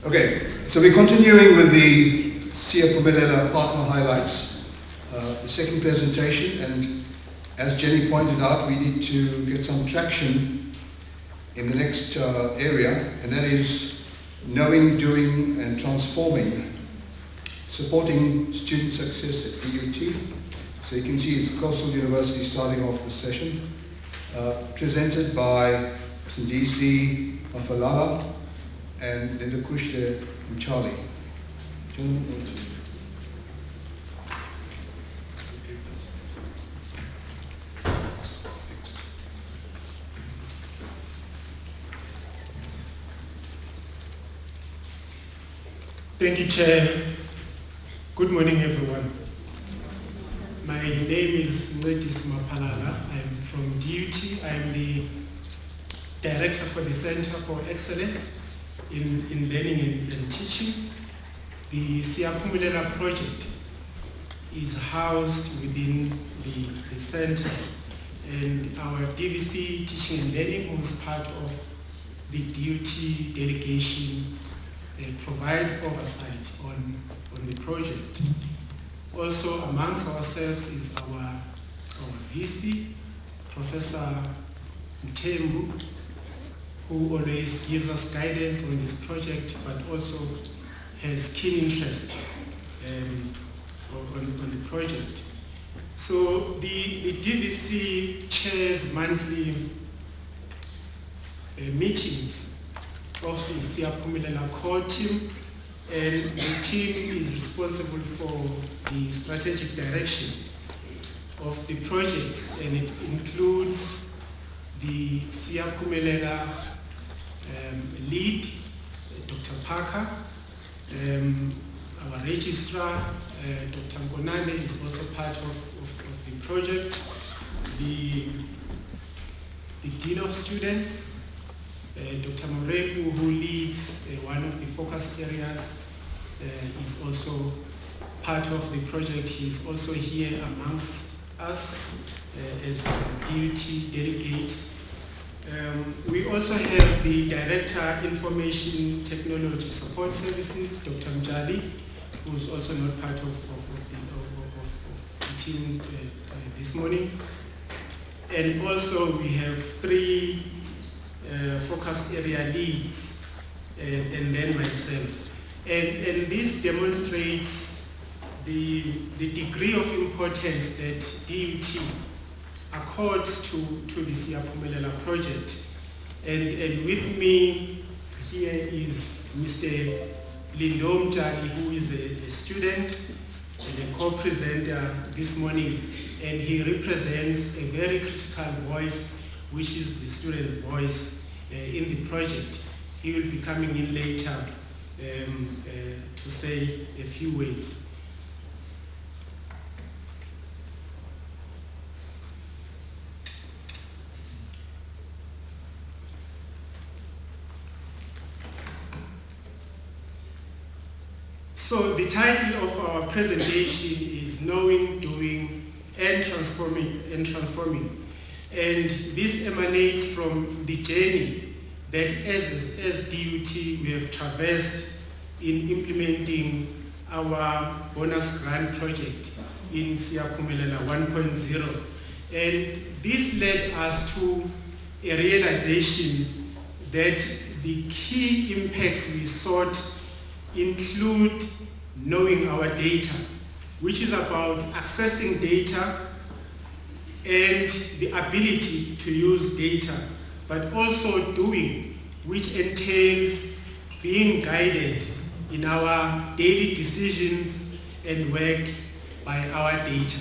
Okay, so we're continuing with the Siyaphumelela partner highlights, the second presentation, and as Jenny pointed out, we need to get some traction in the next area, and that is knowing, doing, and transforming, supporting student success at DUT. So you can see it's Coastal University starting off the session, presented by Sindisi Mafalala and Linda Kushle and Charlie. Thank you, Chair. Good morning, everyone. My name is Sindisi Mafalala. I'm from DUT. I'm the Director for the Center for Excellence in Learning and Teaching. The Siyaphumelela project is housed within the center, and our DVC Teaching and Learning, who's part of the DUT delegation, provides oversight on the project. Also amongst ourselves is our VC, Professor Mtembu, who always gives us guidance on this project, but also has keen interest on the project. So the DVC chairs monthly meetings of the Siyaphumelela core team, and the team is responsible for the strategic direction of the projects, and it includes the Siyaphumelela lead, Dr. Parker, our registrar, Dr. Ngonane, is also part of the project, the Dean of Students, Dr. Moregu, who leads one of the focus areas, is also part of the project. He is also here amongst us as DUT delegate. We also have the Director Information Technology Support Services, Dr. Mjali, who is also not part of the team this morning. And also we have 3 focus area leads, and then myself. And this demonstrates the degree of importance that DUT accords to the Siyaphumelela project. And with me here is Mr. Lindo Mjali, who is a student and a co-presenter this morning, and he represents a very critical voice, which is the student's voice in the project. He will be coming in later to say a few words. So the title of our presentation is Knowing, Doing, and Transforming. And this emanates from the journey that as DUT we have traversed in implementing our bonus grant project in Siyaphumelela 1.0. And this led us to a realization that the key impacts we sought include knowing our data, which is about accessing data and the ability to use data, but also doing, which entails being guided in our daily decisions and work by our data,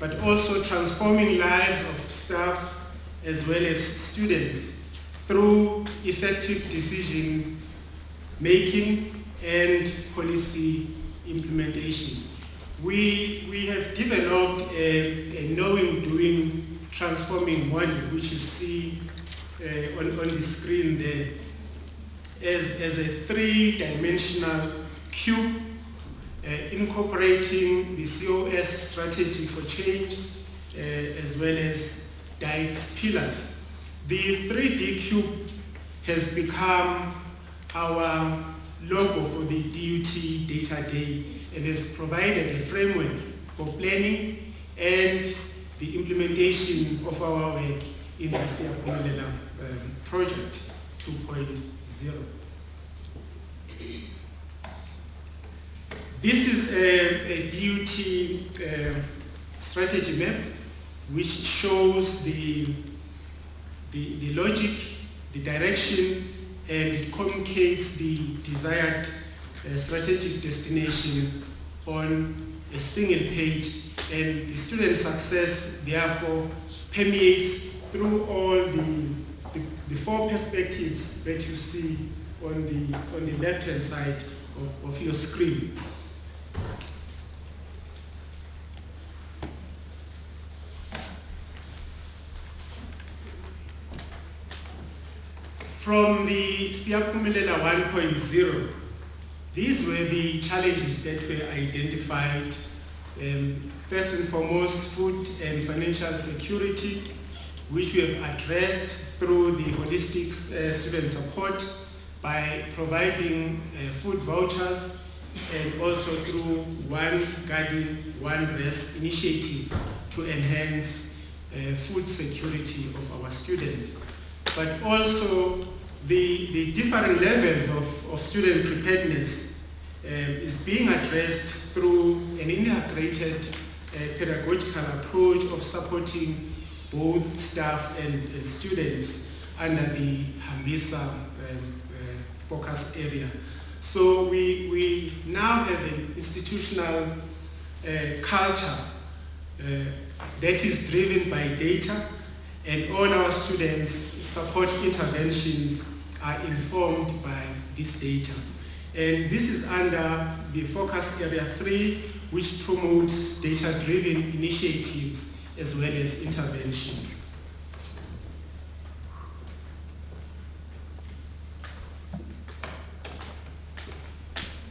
but also transforming lives of staff as well as students through effective decision making and policy implementation. We have developed a knowing, doing, transforming model, which you see on the screen there, as a 3-dimensional cube, incorporating the COS strategy for change, as well as DICE pillars. The 3D cube has become our logo for the DUT Data Day and has provided a framework for planning and the implementation of our work in the Siyaphumelela project 2.0. This is a DUT strategy map which shows the logic, the direction, and it communicates the desired strategic destination on a single page, and the student success therefore permeates through all the four perspectives that you see on the left-hand side of your screen. From the Siyaphumelela 1.0, these were the challenges that were identified. First and foremost, food and financial security, which we have addressed through the holistic student support by providing food vouchers, and also through One Garden, One Rest initiative to enhance food security of our students. But also the different levels of student preparedness is being addressed through an integrated pedagogical approach of supporting both staff and students under the Hambisa focus area. So we now have an institutional culture that is driven by data, and all our students' support interventions are informed by this data. And this is under the focus area 3, which promotes data-driven initiatives as well as interventions.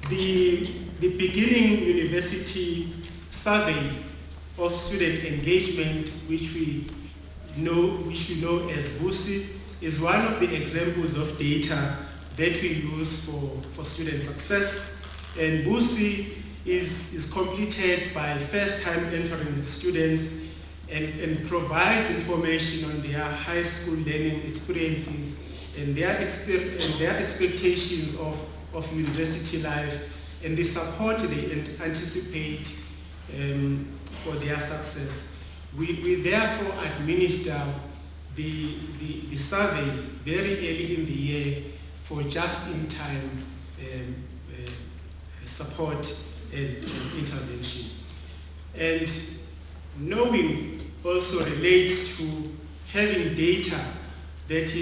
The beginning university survey of student engagement, which we know as BUSI, is one of the examples of data that we use for student success. And BUSI is completed by first-time entering students and provides information on their high school learning experiences and their expectations of university life and the support they anticipate for their success. We therefore administer the survey very early in the year for just-in-time support and intervention. And knowing also relates to having data that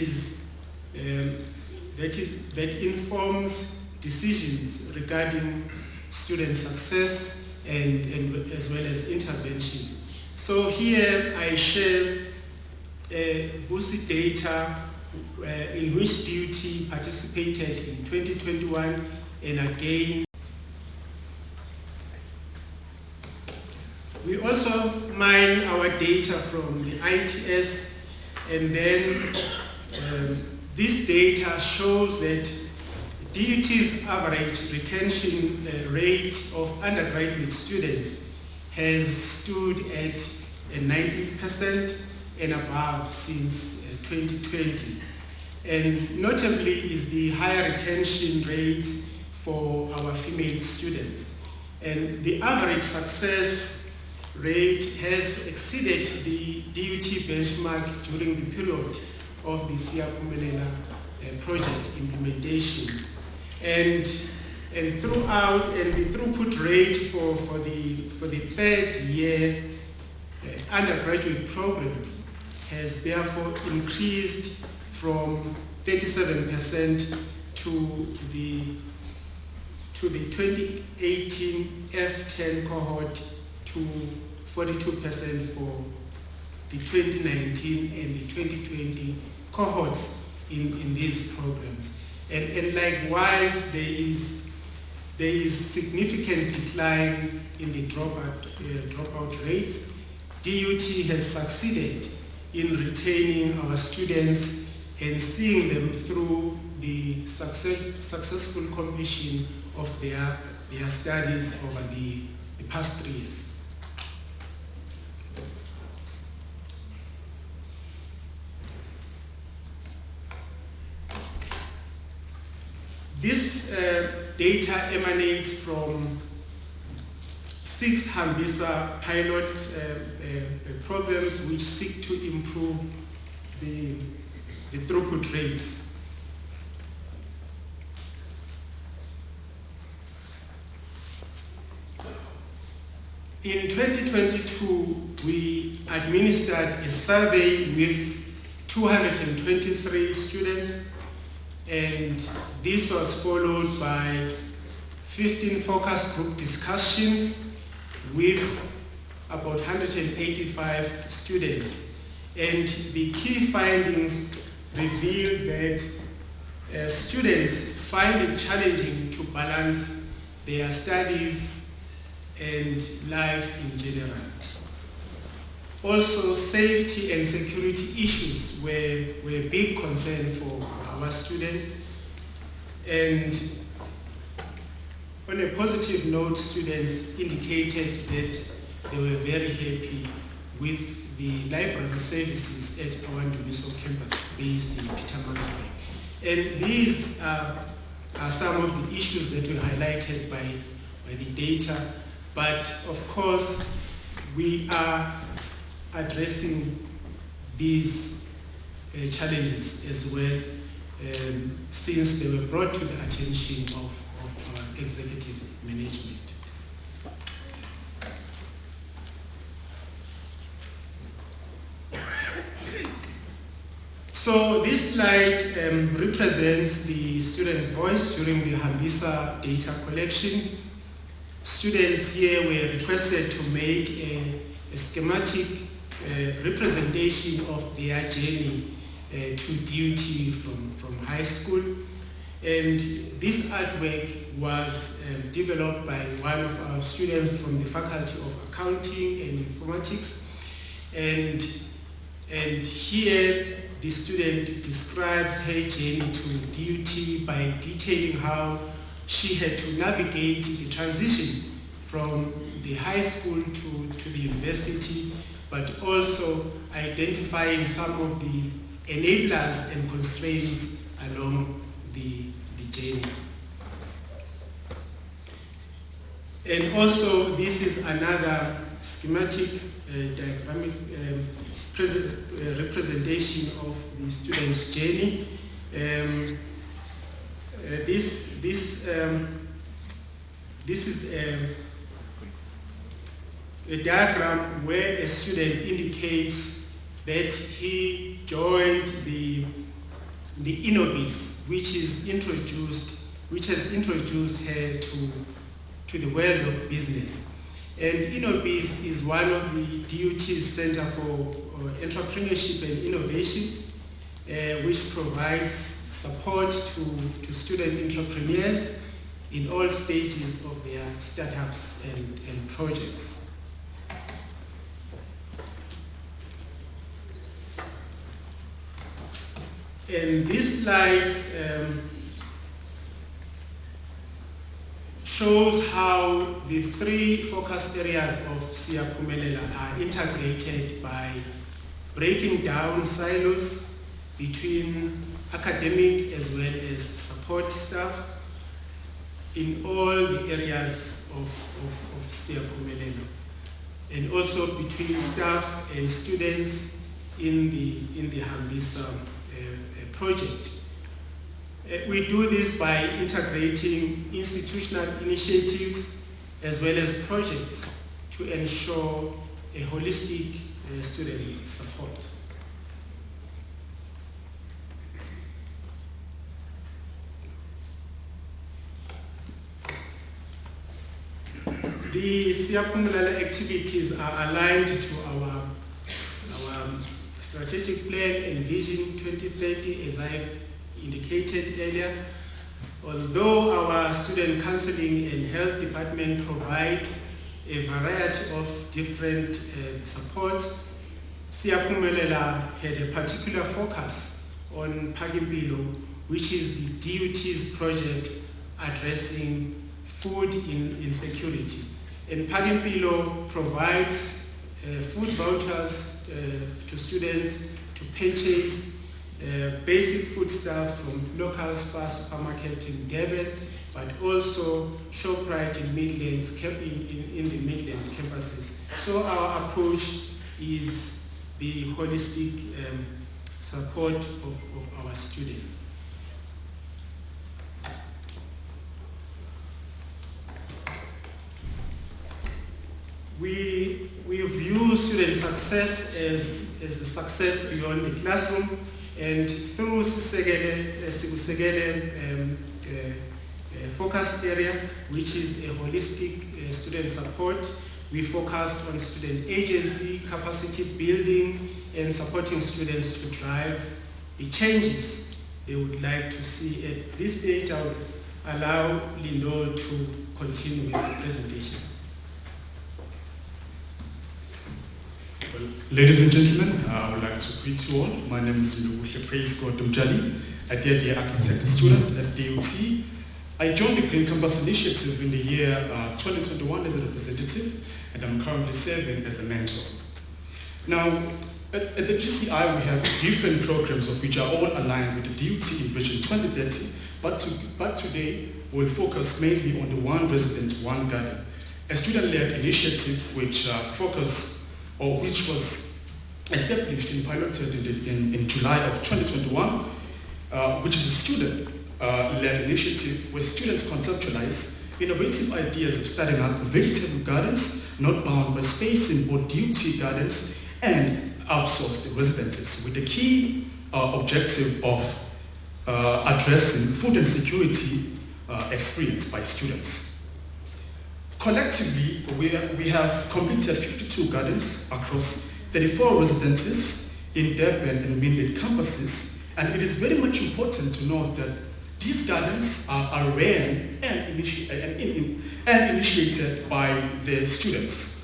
informs decisions regarding student success and as well as interventions. So here I share BUSI data in which DUT participated in 2021 and again. We also mine our data from the ITS, and then this data shows that DUT's average retention rate of undergraduate students has stood at 90% and above since 2020. And notably is the higher retention rates for our female students. And the average success rate has exceeded the DUT benchmark during the period of the Siyaphumelela project implementation. And throughout, and the throughput rate for the third year undergraduate programs has therefore increased from 37% to the 2018 F10 cohort to 42% for the 2019 and the 2020 cohorts in these programs. And likewise, there is significant decline in the dropout rates. DUT has succeeded in retaining our students and seeing them through the successful completion of their studies over the past 3 years. This data emanates from 6 Hambisa pilot programs which seek to improve the throughput rates. In 2022, we administered a survey with 223 students, and this was followed by 15 focus group discussions with about 185 students. And the key findings revealed that students find it challenging to balance their studies and life in general. Also, safety and security issues were a big concern for our students. And on a positive note, students indicated that they were very happy with the library services at our Ndumiso campus based in Pietermaritzburg. And these are some of the issues that were highlighted by the data. But of course, we are addressing these challenges as well, since they were brought to the attention of our executive management. So this slide represents the student voice during the Hambisa data collection. Students here were requested to make a schematic representation of their journey to duty from high school. And this artwork was developed by one of our students from the Faculty of Accounting and Informatics. And here the student describes her journey to duty by detailing how she had to navigate the transition from the high school to the university, but also identifying some of the enablers and constraints along the journey. And also, this is another schematic diagrammic representation of the student's journey. This is a diagram where a student indicates that he joined the INOBIS, which has introduced her to the world of business. And INOBIS is one of the DUT's Center for Entrepreneurship and Innovation, which provides support to student entrepreneurs in all stages of their startups and projects. And these slides shows how the 3 focus areas of Siyaphumelela are integrated by breaking down silos between academic as well as support staff in all the areas of Siyaphumelela, and also between staff and students in the Hambisa project. We do this by integrating institutional initiatives as well as projects to ensure a holistic student support. The Siyaphumelela activities are aligned to our strategic plan and vision 2030, as I have indicated earlier. Although our student counseling and health department provide a variety of different supports, Siyaphumelela had a particular focus on Pagimpilo, which is the DUT's project addressing food insecurity. And Pagimpilo provides food vouchers to students to purchase basic foodstuff from local Spar supermarket in Durban, but also ShopRite in Midlands, in the Midland campuses. So our approach is the holistic support of our students. We view student success as a success beyond the classroom, and through Siyaphumelela focus area, which is a holistic student support, we focus on student agency, capacity building, and supporting students to drive the changes they would like to see. At this stage, I would allow Lindol to continue with the presentation. Well, ladies and gentlemen, I would like to greet you all. My name is Siyaphumelela, a DD architect student at DUT. I joined the Green Campus Initiative in the year 2021 as a representative, and I'm currently serving as a mentor. Now, at the GCI, we have different programs of which are all aligned with the DUT Vision 2030, but today we'll focus mainly on the One Resident, One Garden, a student-led initiative which which was established and piloted in July of 2021, which is a student-led initiative where students conceptualize innovative ideas of starting up vegetable gardens, not bound by space in both DUT gardens and outsourced residences, with the key objective of addressing food insecurity experienced by students. Collectively, we have completed 52 gardens across 34 residences in Durban and Midland campuses, and it is very much important to note that these gardens are ran and initiated by the students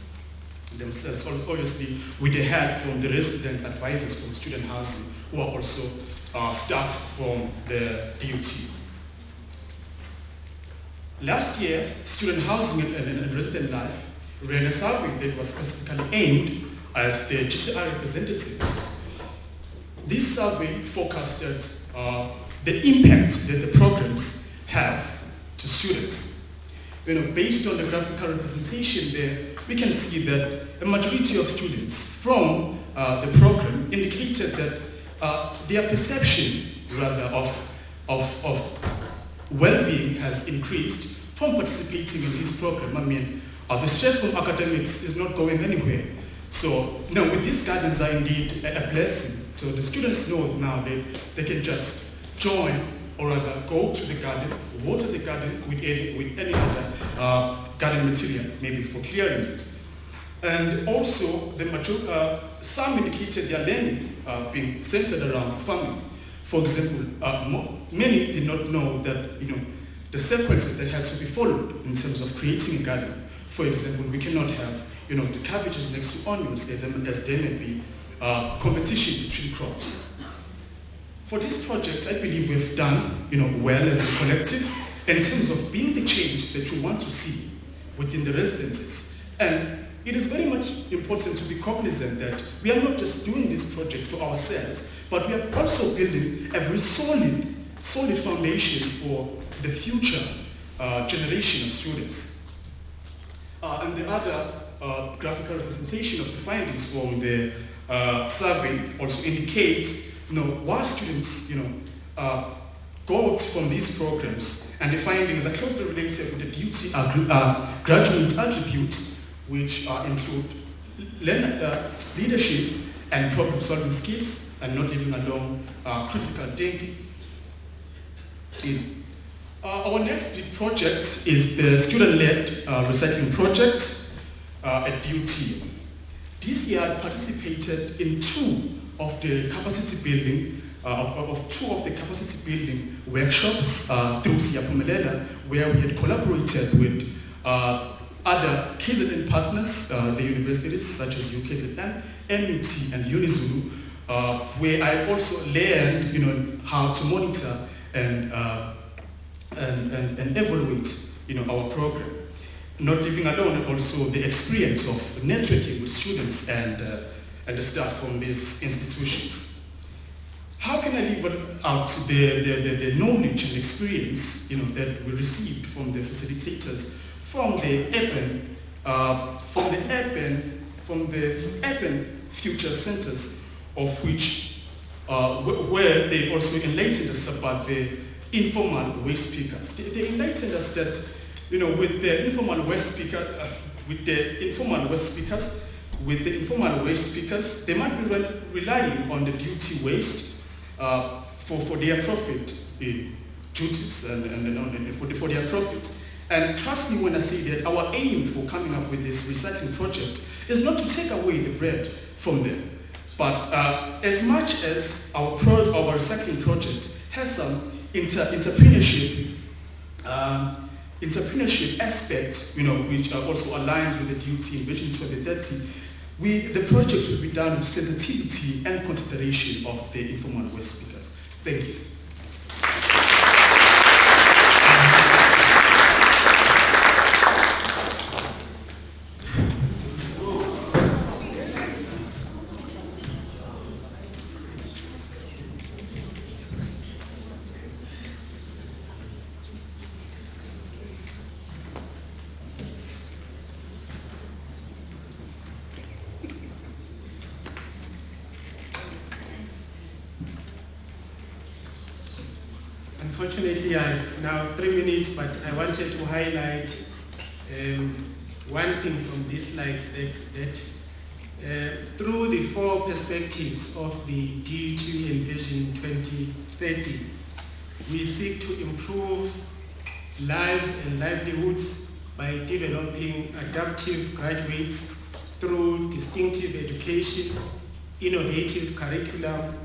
themselves, obviously with the help from the resident advisors from student housing, who are also staff from the DUT. Last year, Student Housing and Resident Life ran a survey that was specifically aimed at the GCI representatives. This survey forecasted the impact that the programs have to students. Based on the graphical representation there, we can see that a majority of students from the program indicated that their perception, rather, of well-being has increased from participating in this program. I mean, the stress from academics is not going anywhere. So, with these gardens are indeed a blessing. So the students know now that they can just join, or rather go to the garden, water the garden with any other garden material, maybe for clearing it. And also, some indicated their learning being centered around farming. For example, many did not know that the sequences that has to be followed in terms of creating a garden. For example, we cannot have the cabbages next to onions, as there may be competition between crops. For this project, I believe we've done well as a collective in terms of being the change that we want to see within the residences. And it is very much important to be cognizant that we are not just doing this project for ourselves, but we are also building a very solid foundation for the future generation of students. And the other graphical representation of the findings from the survey also indicate, why students, go out from these programs, and the findings are closely related with the DUT graduate attributes, which include leadership and problem-solving skills, and not living alone, critical thinking. Our next big project is the student-led recycling project at DUT. This year, I participated in two of the capacity building workshops through Siyaphumelela, where we had collaborated with other KZN partners, the universities such as UKZN, MUT, and UniZulu, where I also learned, how to monitor and evaluate, our program. Not living alone, also the experience of networking with students and the staff from these institutions. How can I leave out the knowledge and experience, that we received from the facilitators from the urban future centers, of which where they also enlightened us about the informal waste pickers. They enlightened us that, with the informal waste pickers, they might be relying on the duty waste for their profit duties and for their profit. And trust me when I say that our aim for coming up with this recycling project is not to take away the bread from them, but as much as our recycling project has some entrepreneurship aspect, which also aligns with the duty in Vision 2030, the project will be done with sensitivity and consideration of the informal waste speakers. Thank you. Unfortunately, I have now 3 minutes, but I wanted to highlight one thing from these slides, that through the 4 perspectives of the DUT and Vision 2030, we seek to improve lives and livelihoods by developing adaptive graduates through distinctive education, innovative curriculum,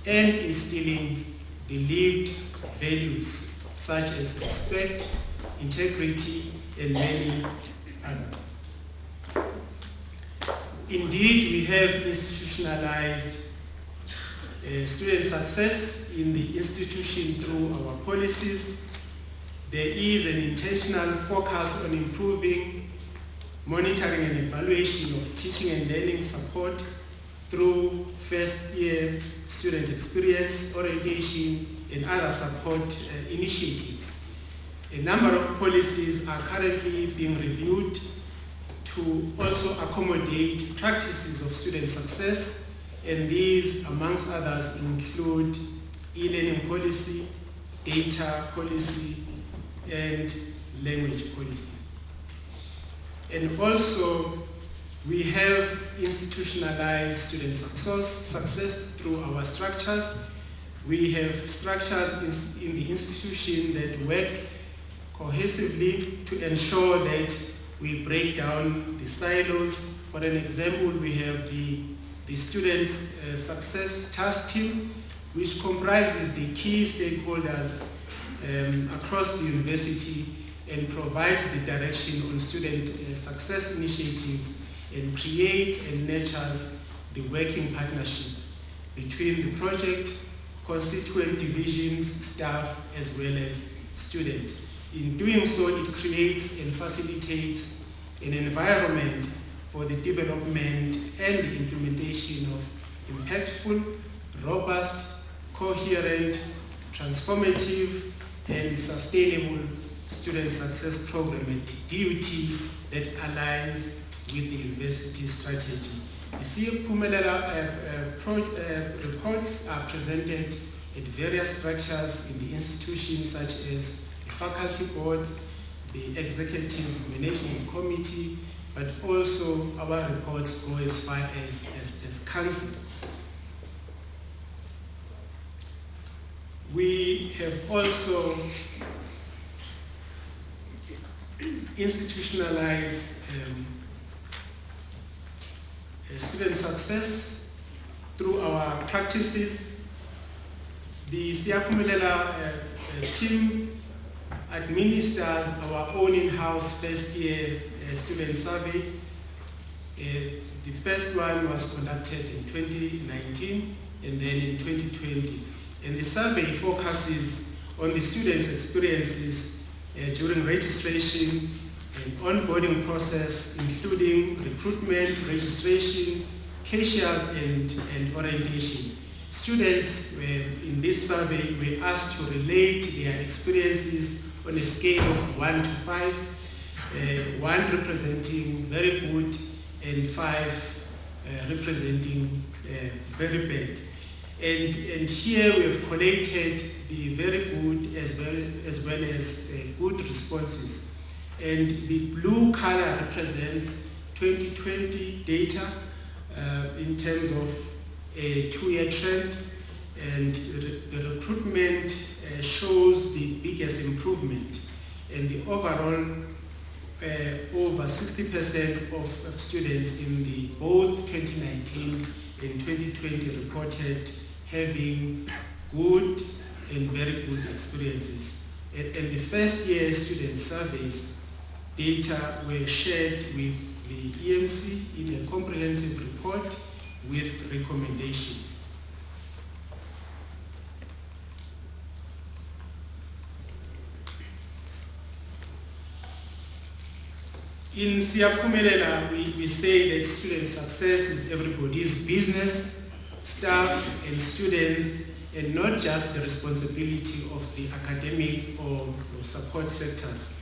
and instilling the lived values such as respect, integrity, and many others. Indeed, we have institutionalized student success in the institution through our policies. There is an intentional focus on improving monitoring and evaluation of teaching and learning support through first-year student experience, orientation, and other support initiatives. A number of policies are currently being reviewed to also accommodate practices of student success, and these, amongst others, include e-learning policy, data policy, and language policy. And also, we have institutionalized student success through our structures. We have structures in the institution that work cohesively to ensure that we break down the silos. For an example, we have the Student Success Task Team, which comprises the key stakeholders across the university and provides the direction on student success initiatives and creates and nurtures the working partnership between the project, constituent divisions, staff, as well as students. In doing so, it creates and facilitates an environment for the development and the implementation of impactful, robust, coherent, transformative, and sustainable student success program at DUT that aligns with the university strategy. The Siyaphumelela reports are presented at various structures in the institution, such as the faculty boards, the executive management committee, but also our reports go as far as council. We have also institutionalized student success through our practices. The Siyaphumelela team administers our own in-house first-year student survey. The first one was conducted in 2019, and then in 2020. And the survey focuses on the students' experiences during registration and onboarding process, including recruitment, registration, cashiers, and orientation. Students in this survey were asked to relate their experiences on a scale of 1 to 5, 1 representing very good and 5 representing very bad. And here we have collated the very good as well as good responses. And the blue color represents 2020 data in terms of a 2-year trend, and the recruitment shows the biggest improvement, and the overall over 60% of students in the both 2019 and 2020 reported having good and very good experiences. And the first year student surveys data were shared with the EMC in a comprehensive report with recommendations. In Siyaphumelela, we say that student success is everybody's business, staff and students, and not just the responsibility of the academic or support sectors.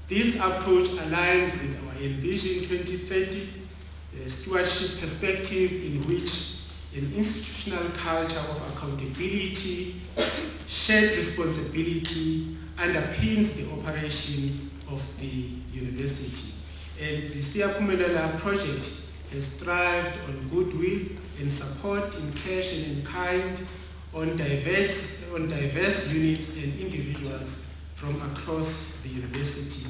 This approach aligns with our Envision 2030 stewardship perspective, in which an institutional culture of accountability, shared responsibility underpins the operation of the university. And the Siyaphumelela project has thrived on goodwill and support in cash and in kind on diverse units and individuals from across the university.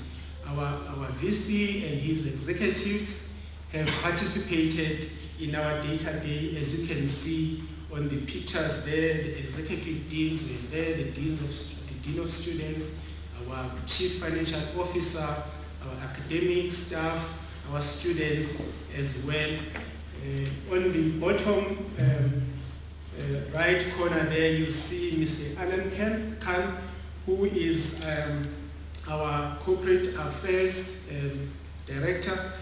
Our VC and his executives have participated in our data day. As you can see on the pictures there, the executive deans were there, the dean of students, our chief financial officer, our academic staff, our students as well. On the bottom right corner there, you see Mr. Alan Khan, who is our corporate affairs director.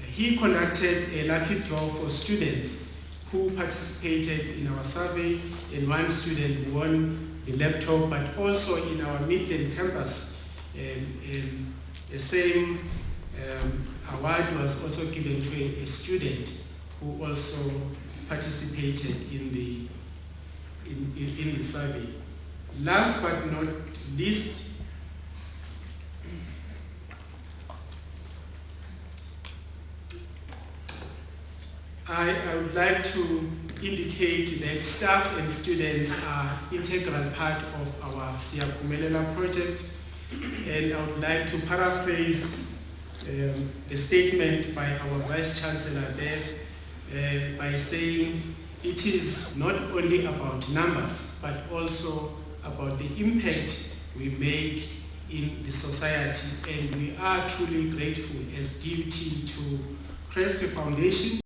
He conducted a lucky draw for students who participated in our survey, and one student won the laptop, but also in our Midland campus, the same award was also given to a student who also participated in the survey. Last but not least, I would like to indicate that staff and students are integral part of our Siyaphumelela project, and I would like to paraphrase the statement by our Vice Chancellor there by saying it is not only about numbers, but also about the impact we make in the society, and we are truly grateful as DUT to Crest Foundation